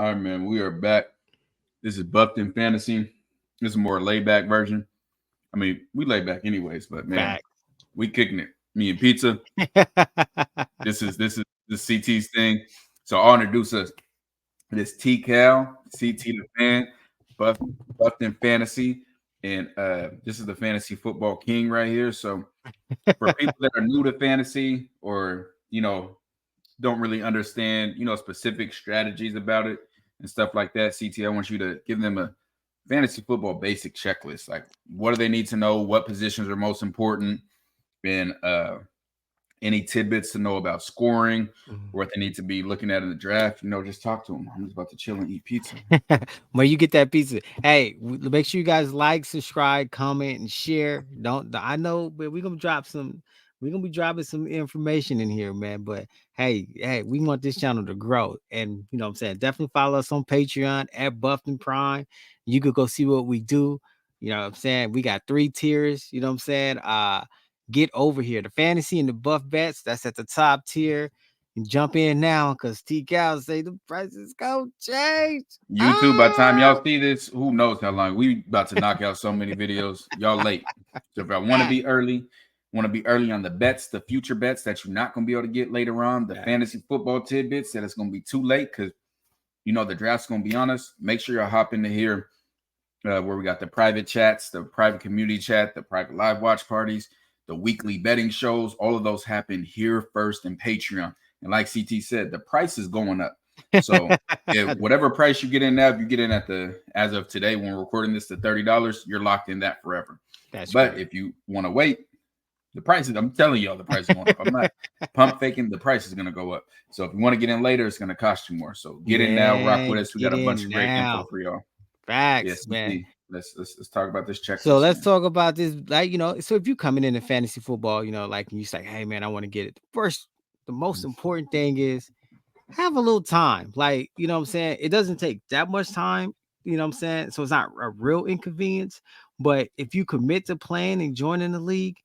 All right, man. We are back. This is Buffed Fantasy. This is a more laid back version. I mean, we laid back anyways, but man, Fact. we kicking it. Me and pizza. This is the CT's thing. So I'll introduce us. This T Cal, CT the fan, Buff Buffed Fantasy, and this is the fantasy football king right here. So for people that are new to fantasy or don't really understand specific strategies about it and stuff like that, CT, I want you to give them a fantasy football basic checklist. Like, what do they need to know? What positions are most important? And any tidbits to know about scoring or what they need to be looking at in the draft. Just talk to them. I'm just about to chill and eat pizza. Where you get that pizza. Hey, make sure you guys like, subscribe, comment, and share. Don't I know, but we're gonna be dropping some information in here, man. But hey, we want this channel to grow. And you know what I'm saying? Definitely follow us on Patreon at Buffton Prime. You could go see what we do. You know what I'm saying? We got 3 tiers, you know what I'm saying? Get over here. The fantasy and the buff bets, that's at the top tier. Jump in now because T Cal say the prices go change. YouTube, by the time y'all see this, who knows how long we about to knock out so many videos. Y'all late. So if I want to be early, on the bets, the future bets that you're not going to be able to get later on, the fantasy football tidbits that it's going to be too late because the draft's going to be on us. Make sure y'all hop into here where we got the private chats, the private community chat, the private live watch parties, the weekly betting shows. All of those happen here first in Patreon. And like CT said, the price is going up. So if whatever price you get in now, if you get in as of today, when we're recording this, to $30, you're locked in that forever. But if you want to wait, the prices, I'm telling y'all, the price is going up. I'm not pump faking. The price is going to go up. So if you want to get in later, it's going to cost you more. So get in now, rock with us. We got a bunch of great info for y'all. Facts, man. Let's talk about this checklist. So let's talk about this. Like, so if you coming into fantasy football, like you say, hey man, I want to get it. First, the most important thing is have a little time. Like, you know what I'm saying? It doesn't take that much time, you know what I'm saying? So it's not a real inconvenience. But if you commit to playing and joining the league,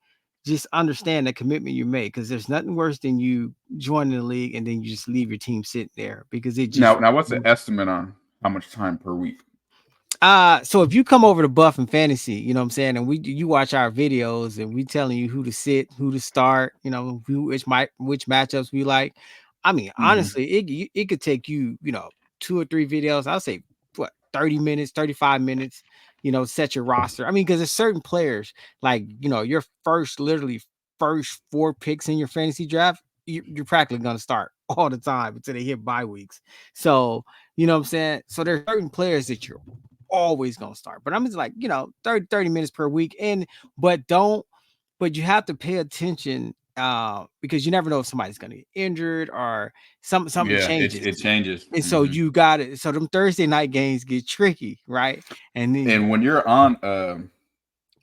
just understand the commitment you make because there's nothing worse than you joining the league and then you just leave your team sitting there because it just now what's the estimate on how much time per week? So if you come over to Buff and Fantasy, you know what I'm saying, and you watch our videos and we telling you who to sit, who to start, which matchups we like. I mean, honestly, it could take you, 2 or 3 videos. I'll say what 30 minutes, 35 minutes, set your roster. I mean, because there's certain players like your literally first 4 picks in your fantasy draft, you're practically gonna start all the time until they hit bye weeks. So you know what I'm saying? So there's certain players that you're always gonna start. But I'm just like, 30 minutes per week. But you have to pay attention because you never know if somebody's gonna get injured or something changes. It changes. And so you got it. So them Thursday night games get tricky, right? And when you're on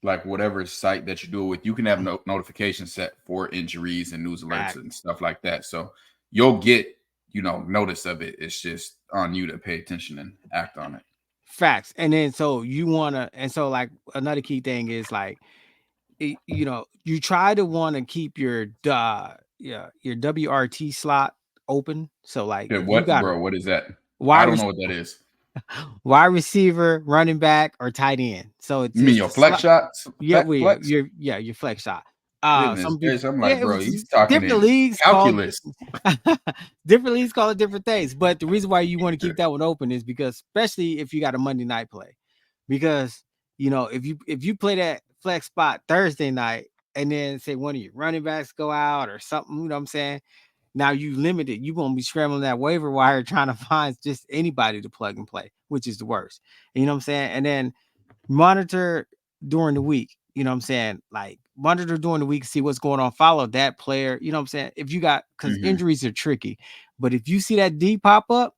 like whatever site that you do it with, you can have notifications set for injuries and news alerts and stuff like that. So you'll get, notice of it. It's just on you to pay attention and act on it. Facts. And then so like another key thing is like you try to want to keep your WRT slot open. So like what, bro? What is that? I don't know what that is. Wide receiver, running back, or tight end. So it's you mean your flex shots? Yeah, your flex shot. I'm like, bro, he's talking different leagues calculus. Different leagues call it different things. But the reason why you want to keep that one open is because, especially if you got a Monday night play, because if you play that flex spot Thursday night and then say one of your running backs go out or something, you know what I'm saying? Now you limited. You're gonna be scrambling that waiver wire trying to find just anybody to plug and play, which is the worst. You know what I'm saying? And then monitor during the week. You know what I'm saying? Like monitor during the week, see what's going on. Follow that player. You know what I'm saying? If you got because injuries are tricky, but if you see that D pop up,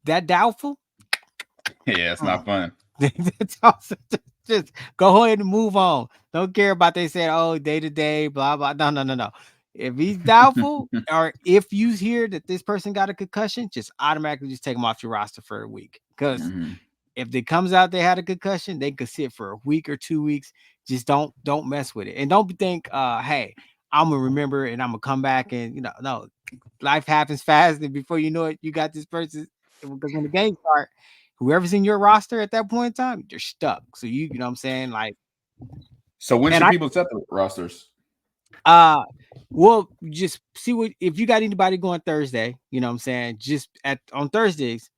that doubtful, yeah, it's not fun. That's awesome. Just go ahead and move on. Don't care about they said, oh, day to day, blah blah. No. If he's doubtful, or if you hear that this person got a concussion, just automatically just take them off your roster for a week. Because if it comes out they had a concussion, they could sit for a week or 2 weeks. Just don't mess with it, and don't think, hey, I'm gonna remember and I'm gonna come back and no, life happens fast, and before you know it, you got this person because when the game start, whoever's in your roster at that point in time, you're stuck. So you know what I'm saying? Like, So when and should people set the rosters? well, just see what if you got anybody going Thursday, you know what I'm saying? Just on Thursdays,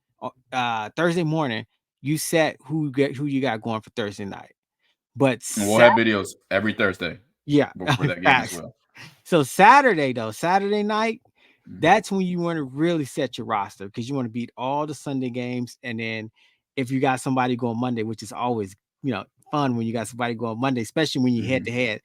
Thursday morning, you set who you got going for Thursday night. But And we'll have videos every Thursday. Yeah, before that game as well. So Saturday night, Mhm. that's when you want to really set your roster because you want to beat all the Sunday games. And then if you got somebody going Monday, which is always, fun when you got somebody going Monday, especially when you head to head.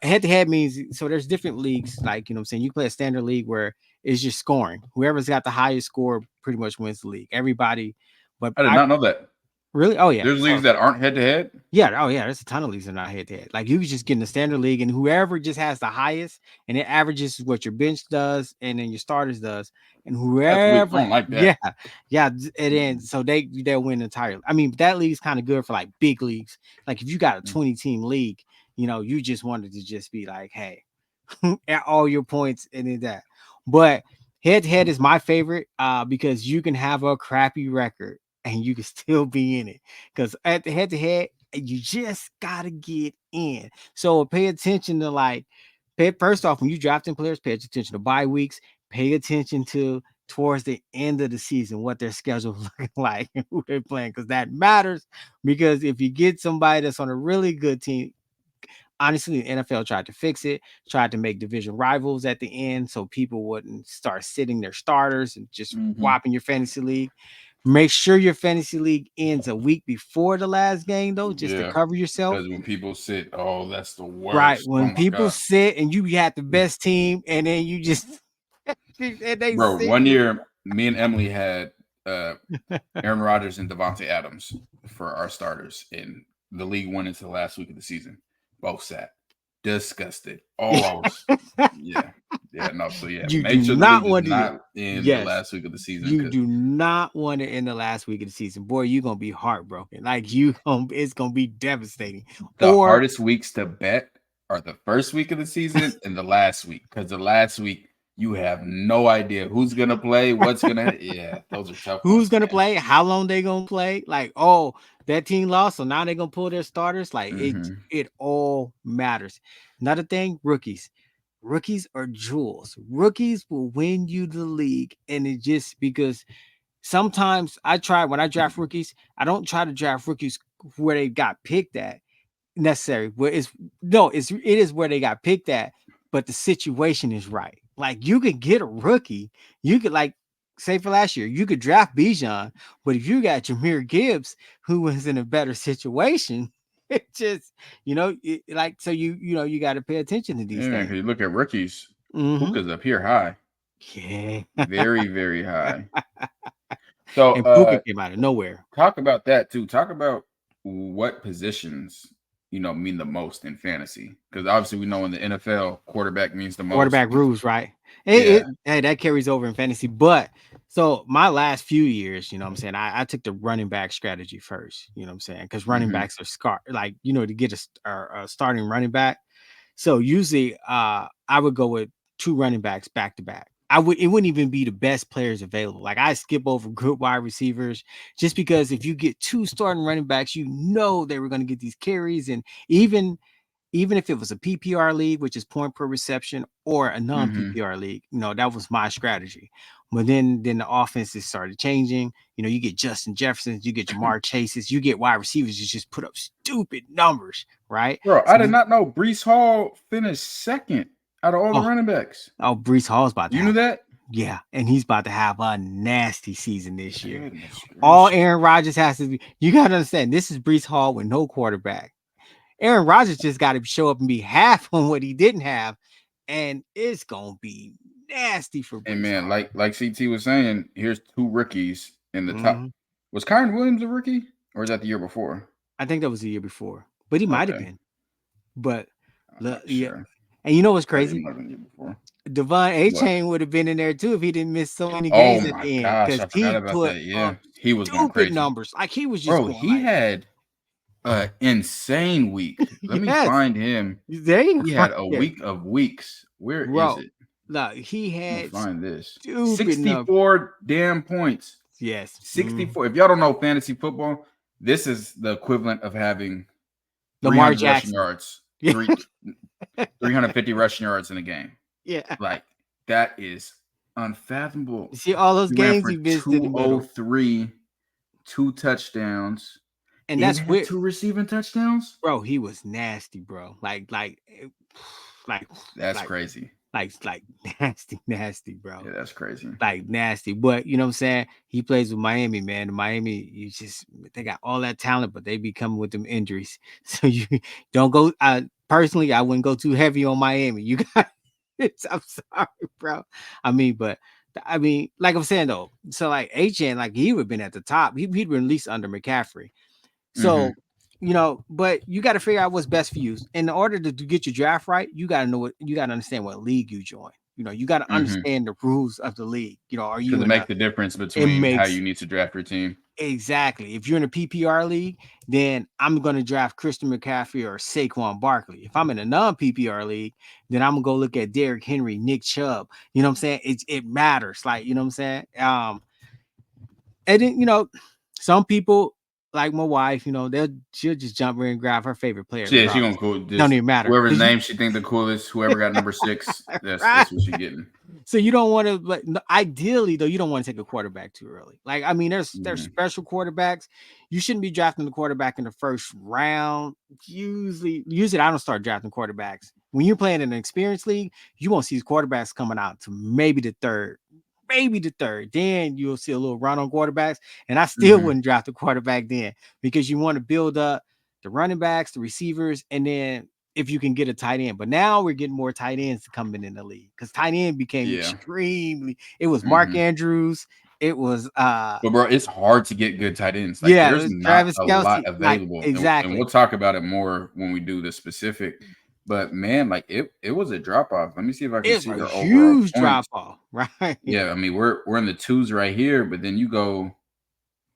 Head to head means so there's different leagues, like what I'm saying, you play a standard league where it's just scoring. Whoever's got the highest score pretty much wins the league. Everybody, but I did not know that. Really? Oh yeah. There's leagues that aren't head to head. Yeah. Oh yeah. There's a ton of leagues that are not head to head. Like you can just get in the standard league, and whoever just has the highest, and it averages what your bench does, and then your starters does, and whoever. I don't like that. Yeah. And then so they'll win entirely. I mean, that league's kind of good for like big leagues. Like if you got a 20-team league, you just wanted to just be like, hey, at all your points and then that. But head to head is my favorite because you can have a crappy record and you can still be in it. Because at the head to head, you just gotta get in. So pay attention to first off, when you drafting players, pay attention to bye weeks, pay attention to towards the end of the season, what their schedule looking like and who they're playing, because that matters. Because if you get somebody that's on a really good team, honestly, the NFL tried to fix it, tried to make division rivals at the end so people wouldn't start sitting their starters and just whopping your fantasy league. Make sure your fantasy league ends a week before the last game, though, just to cover yourself. Because when people sit, that's the worst. Right. When people sit and you had the best team and then you just Bro, sit. One year, me and Emily had Aaron Rodgers and Devontae Adams for our starters, and the league went into the last week of the season. Both sat disgusted. Oh, yeah. So you make sure not the league is not in the last week of the season. You do not want it in the last week of the season. Boy, you're gonna be heartbroken. Like it's gonna be devastating. The hardest weeks to bet are the first week of the season and the last week, because the last week you have no idea who's gonna play, what's gonna those are tough. Who's gonna play, how long they gonna play, like, oh, that team lost, so now they're gonna pull their starters. Like it all matters. Another thing, rookies are jewels. Rookies will win you the league, and it just because sometimes when I draft rookies, I don't try to draft rookies where they got picked at necessary. Where it is where they got picked at, but the situation is right. Like you could get a rookie, you could say for last year, you could draft Bijan, but if you got Jahmyr Gibbs, who was in a better situation, it just, you got to pay attention to these things. You look at rookies, Puka's up here high. Yeah. Very, very high. So and Puka came out of nowhere. Talk about that too. Talk about what positions mean the most in fantasy, because obviously we know in the NFL quarterback means the most. Quarterback rules, right? Hey, that carries over in fantasy. But so my last few years, what I'm saying, I took the running back strategy first, what I'm saying, because running backs are to get a starting running back. So usually I would go with 2 running backs back to back. It wouldn't even be the best players available. Like I skip over good wide receivers just because if you get 2 starting running backs, they were going to get these carries. And even if it was a PPR league, which is point per reception, or a non-PPR league, that was my strategy. But then the offenses started changing. You get Justin Jefferson, you get Jamar Chases, you get wide receivers who just put up stupid numbers, right? Bro, I did not know Breece Hall finished second out of all the running backs. Oh, Breece Hall's about to knew that? Yeah, and he's about to have a nasty season this year. All Aaron Rodgers has to do, you got to understand, this is Breece Hall with no quarterback. Aaron Rodgers just got to show up and be half on what he didn't have, and it's going to be nasty for Breece And man, Hall. like CT was saying, here's 2 rookies in the top. Was Kyren Williams a rookie, or is that the year before? I think that was the year before, but he might have been. But sure. And you know what's crazy? Devon A-Chain would have been in there too if he didn't miss so many games at the end. Because he put he was stupid crazy numbers. Like he was just had an insane week. Let me find him. He had a week of weeks. Where is it? No, he had find this 64 64 damn points. Yes. 64. If y'all don't know fantasy football, this is the equivalent of having Lamar 300 rushing Jackson. yards, 350 rushing yards in a game. Yeah. Like, that is unfathomable. You see all those He ran games for he missed in the middle. 203, 2 touchdowns, And and that's had weird. 2 receiving touchdowns. Bro, he was nasty, bro. Like That's crazy. like nasty, bro. Yeah, that's crazy. Like nasty. But you know what I'm saying? He plays with Miami, man. And Miami, they got all that talent, but they be coming with them injuries. So you don't go. Personally, I wouldn't go too heavy on Miami. You got I'm sorry, bro. I mean, like I'm saying though, so like HN, like he would have been at the top. He'd been at least under McCaffrey. So, but you got to figure out what's best for you. In order to get your draft right, you got to understand what league you join. You got to understand the rules of the league. Are you because it makes the difference between how you need to draft your team. Exactly. If you're in a PPR league, then I'm going to draft Christian McCaffrey or Saquon Barkley. If I'm in a non-PPR league, then I'm going to go look at Derrick Henry, Nick Chubb. You know what I'm saying? It matters. Like, you know what I'm saying? And then, some people, like my wife, she'll just jump in and grab her favorite player. Yeah, she gonna cool. Don't even matter. Whoever's name she think the coolest, whoever got number 6, that's what she getting. So you don't want to, but ideally though, you don't want to take a quarterback too early. Like, I mean, there's special quarterbacks. You shouldn't be drafting the quarterback in the first round. Usually I don't start drafting quarterbacks. When you're playing in an experienced league, you won't see these quarterbacks coming out to maybe the third. Then you'll see a little run on quarterbacks, and I still wouldn't draft a quarterback then, because you want to build up the running backs, the receivers, and then if you can get a tight end. But now we're getting more tight ends coming in the league, because tight end became extremely. It was Mark Andrews. It was but bro, it's hard to get good tight ends. Like, there's not Travis a Kelce, lot available. Exactly. And we'll talk about it more when we do the specific. But man, like it was a drop off. Let me see if I can see the huge drop off, right? Yeah, I mean we're in the 2s right here, but then you go,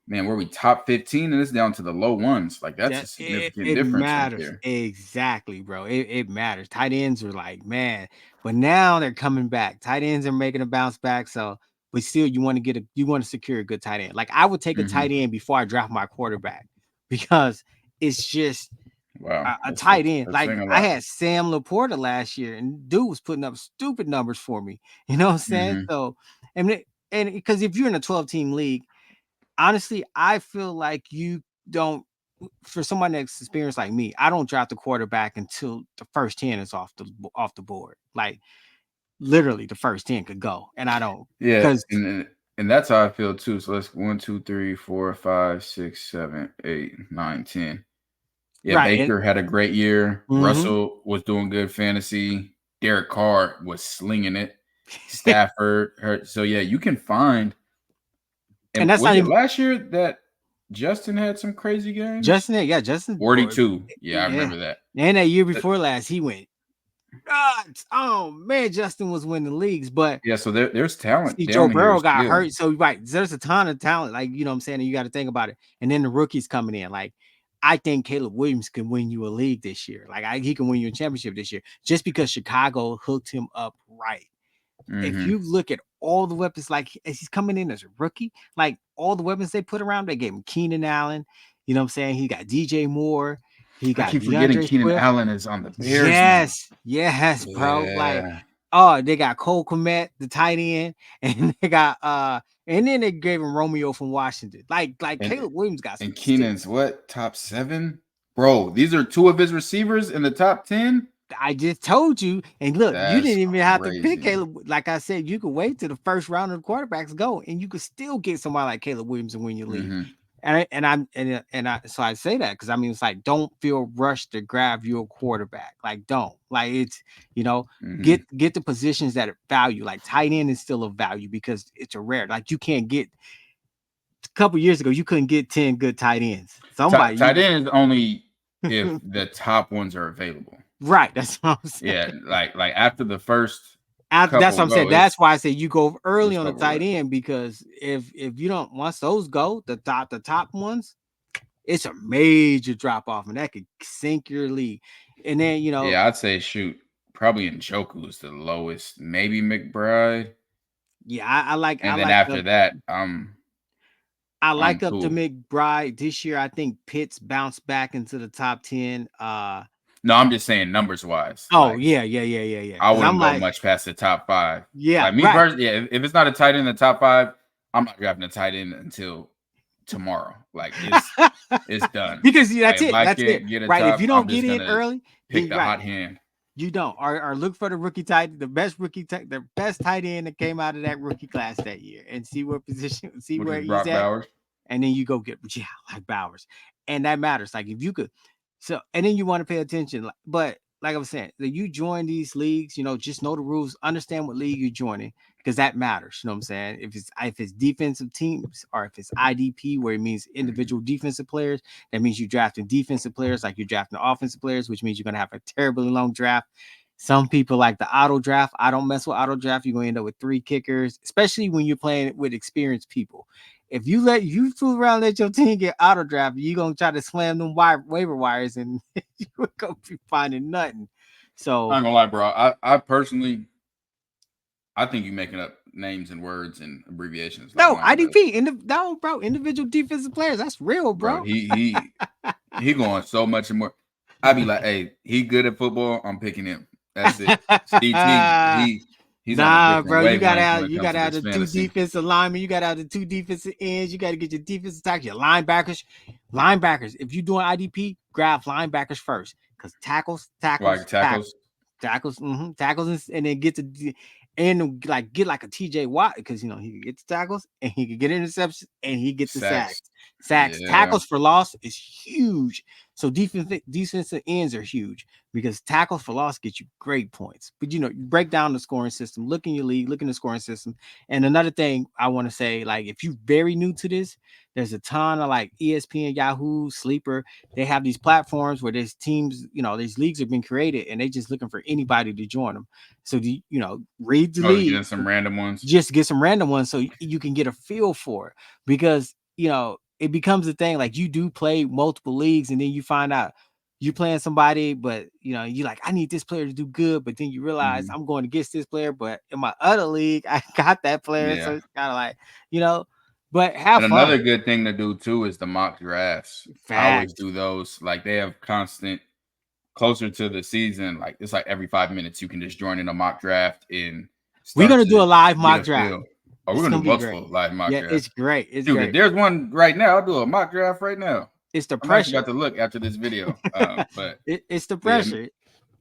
man, where we top 15 and it's down to the low 1s. Like, that's a significant difference. Matters. Right there. Exactly, bro. It matters. Tight ends are like, man, but now they're coming back. Tight ends are making a bounce back. So, but still, you want to secure a good tight end. Like, I would take a tight end before I draft my quarterback, because it's just. Wow, a tight end. Like, I had Sam Laporta last year, and dude was putting up stupid numbers for me. You know what I'm saying? So, and because if you're in a 12-team league, honestly, I feel like you don't. For someone that's experienced like me, I don't draft the quarterback until the first 10 is off the board. Like, literally, the first 10 could go, and I don't. Yeah, and that's how I feel too. So let's 1, 2, 3, 4, 5, 6, 7, 8, 9, 10. Yeah, right. Baker had a great year. Russell was doing good fantasy. Derek Carr was slinging it. Stafford hurt. So yeah, you can find. And that's not even last year that Justin had some crazy games. Justin 42. Yeah, I remember that. And that year before last, he went. Oh man, Justin was winning leagues, but yeah, so there's talent. See, Joe Burrow got hurt, so right, there's a ton of talent. Like, you know what I'm saying, and you got to think about it. And then the rookies coming in, like. I think Caleb Williams can win you a league this year. Like, he can win you a championship this year, just because Chicago hooked him up right. If you look at all the weapons, like, as he's coming in as a rookie, like all the weapons they put around, they gave him Keenan Allen. You know what I'm saying? He got DJ Moore. He got. I keep forgetting Keenan Allen is on the Bears. Yes, bro. Yeah. Like, they got Cole Kmet, the tight end, and they got and then they gave him Romeo from Washington. Like Caleb Williams got some. And Keenan's what, top 7? Bro, these are 2 of his receivers in the top 10. I just told you. And look, you didn't even have to pick Caleb. Like I said, you could wait till the first round of the quarterbacks go, and you could still get somebody like Caleb Williams and win your league. So I say that because, I mean, it's like, don't feel rushed to grab your quarterback. Like, don't. Like, it's, get the positions that are value. Like, tight end is still a value because it's a rare. Like, you can't get. A couple years ago, you couldn't get 10 good tight ends. Tight ends only if the top ones are available. Right. That's what I'm saying. Yeah. Like after the first. That's what I'm saying. That's why I say you go early on the tight end, because if you don't, once those go, the top ones, it's a major drop off, and that could sink your league. And then yeah, I'd say probably Njoku is the lowest, maybe McBride. Yeah, I like. And then after that, I like up to Cool. McBride this year. I think Pitts bounced back into the top 10. No, I'm just saying numbers wise. Oh Like, yeah. I Because wouldn't I'm go like, much past the top 5. yeah, Like me right. personally, yeah, if it's not a tight end in the top 5, I'm not drafting a tight end until tomorrow. Like it's done. Because Like, that's if it. I That's it. can't get a Right. If top, you don't I'm get just in gonna early, pick then the right. hot hand. You don't. Or look for the rookie tight, the best the best tight end that came out of that rookie class that year, and see what position, see Which where is he's Brock at, Bowers. and then you go get like Bowers, and that matters. Like if you could, so and then you want to pay attention. But like I was saying, that you join these leagues, just know the rules, understand what league you're joining, because that matters. You know what I'm saying? If it's defensive teams or if it's IDP, where it means individual defensive players, that means you're drafting defensive players like you're drafting offensive players, which means you're gonna have a terribly long draft. Some people like the auto draft. I don't mess with auto draft. You're gonna end up with 3 kickers, especially when you're playing with experienced people. If you fool around, let your team get auto draft, you're gonna try to slam them waiver wires, and you're gonna be finding nothing. So I ain't gonna lie, bro. I personally, I think you're making up names and words and abbreviations. Like no Mike does. IDP, no, bro, individual defensive players. That's real, Bro, bro. he going so much more. I'd be like, hey, he good at football. I'm picking him. That's it. CT, he's on a Nah, different bro, you gotta wavelength when have it comes to this the 2 fantasy. defensive linemen, you gotta have the 2 defensive ends, you gotta get your defensive tackle, your linebackers. If you're doing IDP, grab linebackers first, because tackles, Like tackles. and then get to and like get like a TJ Watt, because he gets tackles and he can get interceptions and he gets the Sacks. sacks. Yeah. Tackles for loss is huge. So defensive ends are huge, because tackles for loss get you great points. But you break down the scoring system, look in your league, look in the scoring system. And another thing I want to say, like if you're very new to this, there's a ton of like ESPN, Yahoo, Sleeper. They have these platforms where there's teams, these leagues have been created and they just looking for anybody to join them. So read the league, Getting some random ones. just get some random ones so you can get a feel for it, because it becomes a thing. Like you do play multiple leagues and then you find out you playing somebody, but you like, I need this player to do good, but then you realize I'm going against this player, but in my other league I got that player. So it's kind of like, but have and fun. another good thing to do too is the mock drafts. I always do those. Like they have constant, closer to the season, like it's like every 5 minutes you can just join in a mock draft and we're gonna do a live mock draft. Oh, we're gonna do multiple live mock drafts. It's great. It's Dude, great. if there's one right now, I'll do a mock draft right now. It's the I'm pressure. about to look after this video, but it's the pressure.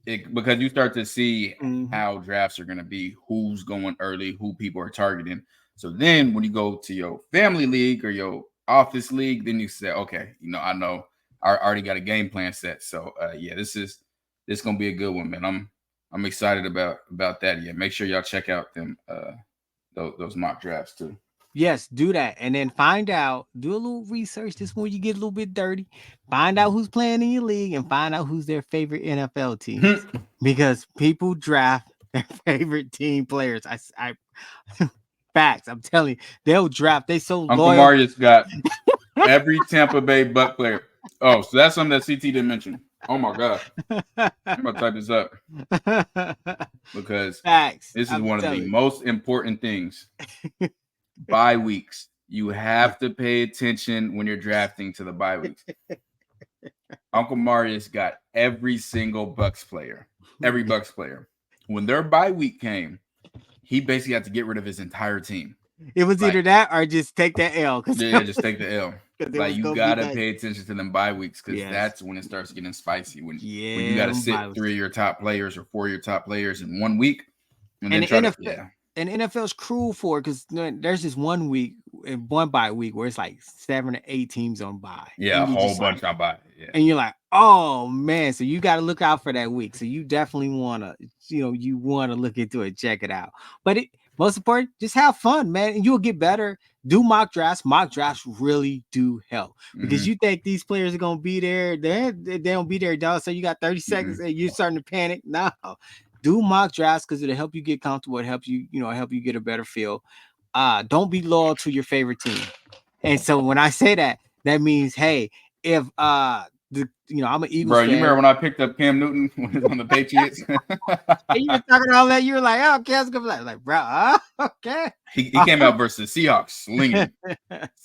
Because you start to see how drafts are going to be, who's going early, who people are targeting. So then when you go to your family league or your office league, then you say, okay, I know I already got a game plan set. So this going to be a good one, man. I'm excited about that. Yeah, make sure y'all check out them those mock drafts too. Yes, do that. And then do a little research. This one you get a little bit dirty. Find out who's playing in your league and find out who's their favorite NFL teams. Because people draft their favorite team players. I facts. I'm telling you, they'll draft. They so Uncle loyal. Marius got every Tampa Bay Buck player. Oh, so that's something that CT didn't mention. Oh my God. I'm gonna type this up. Because facts. This is one of the most important things. Bye weeks. You have to pay attention when you're drafting to the bye weeks. Uncle Marius got every single Bucks player. Every Bucks player. When their bye week came, he basically had to get rid of his entire team. It was either that or just take that L. Yeah, just take the L. Like you gotta pay attention to them bye weeks, because that's when it starts getting spicy. When you gotta sit 3 of your top players or 4 of your top players in 1 week, and then and NFL's cruel for it, because there's this 1 week and 1 bye week where it's like 7 or 8 teams on bye. Yeah, a whole bunch on bye. Yeah. And you're like, oh man, so you got to look out for that week. So you definitely want to, look into it, check it out. But most important, just have fun, man, and you'll get better. Do mock drafts. Mock drafts really do help, because you think these players are gonna be there. They don't be there, dog. So you got 30 seconds and you're starting to panic. No. Do mock drafts, because it'll help you get comfortable. It helps you, help you get a better feel. Don't be loyal to your favorite team. And so when I say that, that means, hey, if I'm an Eagles Bro, fan. you remember when I picked up Cam Newton when he was on the Patriots? And you were talking all that. You were like, "Oh, Cam's gonna be like, bro, okay." He came out versus the Seahawks,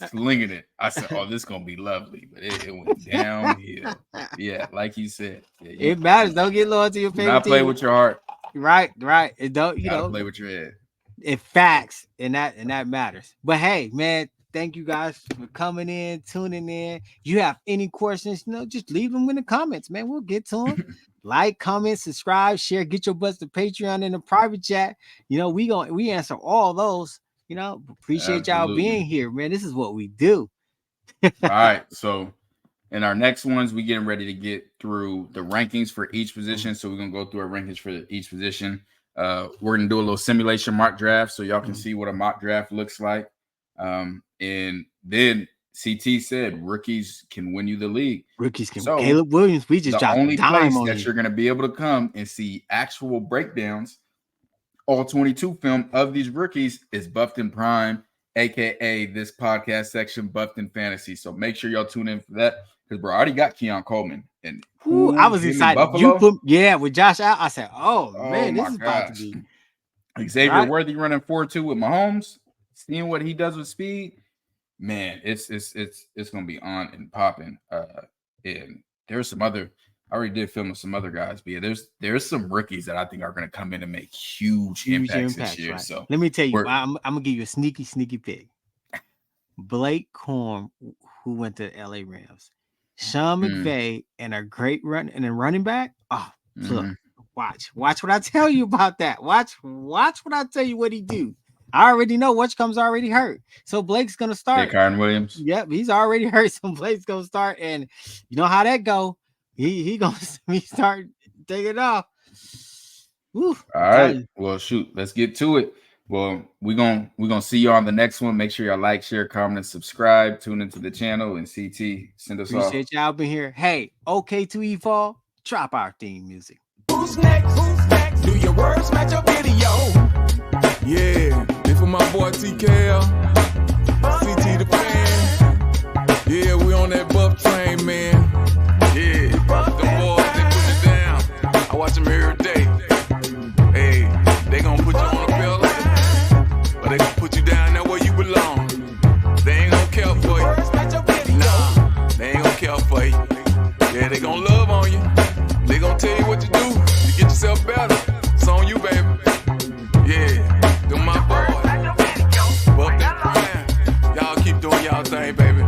slinging it. I said, "Oh, this is gonna be lovely," but it went downhill. Yeah, like you said, it matters. Don't get loyal to your favorite not play team. with your heart. Right. It don't. You know, play with your head. It facts, and that matters. But hey, man, thank you guys for coming in, tuning in. You have any questions? Just leave them in the comments, man. We'll get to them. Like, comment, subscribe, share, get your butts to Patreon in the private chat. We answer all those. Appreciate y'all being here, man. This is what we do. All right, so in our next ones, we getting ready to get through the rankings for each position. So we're gonna go through our rankings for each position. We're gonna do a little simulation mock draft so y'all can see what a mock draft looks like. And then CT said rookies can win you the league. Rookies can. So Caleb Williams, we just dropped the only place that you. you're gonna be able to come and see actual breakdowns, all 22 film of these rookies is Buffton Prime, aka this podcast section, Buffton Fantasy. So make sure y'all tune in for that because bro, I already got Keon Coleman and I was excited. With Josh out, I said, "Oh man, this is about to be." Xavier Worthy running 4.2 with Mahomes, seeing what he does with speed. Man, it's gonna be on and popping. And there's some other. I already did film with some other guys, but yeah, there's some rookies that I think are gonna come in and make huge impacts this year. Right. So let me tell you, I'm gonna give you a sneaky pick. Blake Corum, who went to LA Rams, Sean McVay, and a great running back. Oh, look, watch what I tell you about that. Watch what I tell you what he do. I already know Watchcomb's already hurt. So Blake's gonna start. Kyren Williams. Yep, he's already hurt. So Blake's gonna start. And you know how that go. He gonna start taking it off. Woo. All right. Well, shoot, let's get to it. Well, we're gonna see you on the next one. Make sure y'all like, share, comment, and subscribe. Tune into the channel and CT. Send us off. Appreciate y'all being here. Hey, OK2E Fall, drop our theme music. Who's next? Do your words match your video? Yeah, this for my boy TKL, CT the fan. Yeah, we on that buff train, man. Yeah, the boys, they put it down. I watch them every day. Hey, they gonna put you on a pedestal, but they gonna put you down there where you belong. They ain't gonna care for you. Nah, they ain't gonna care for you. Yeah, they gonna love on you. They gonna tell you what to do to get yourself better. It's on you, baby. Yeah, them my boys. Buff that prime. Y'all keep doing y'all thing, baby.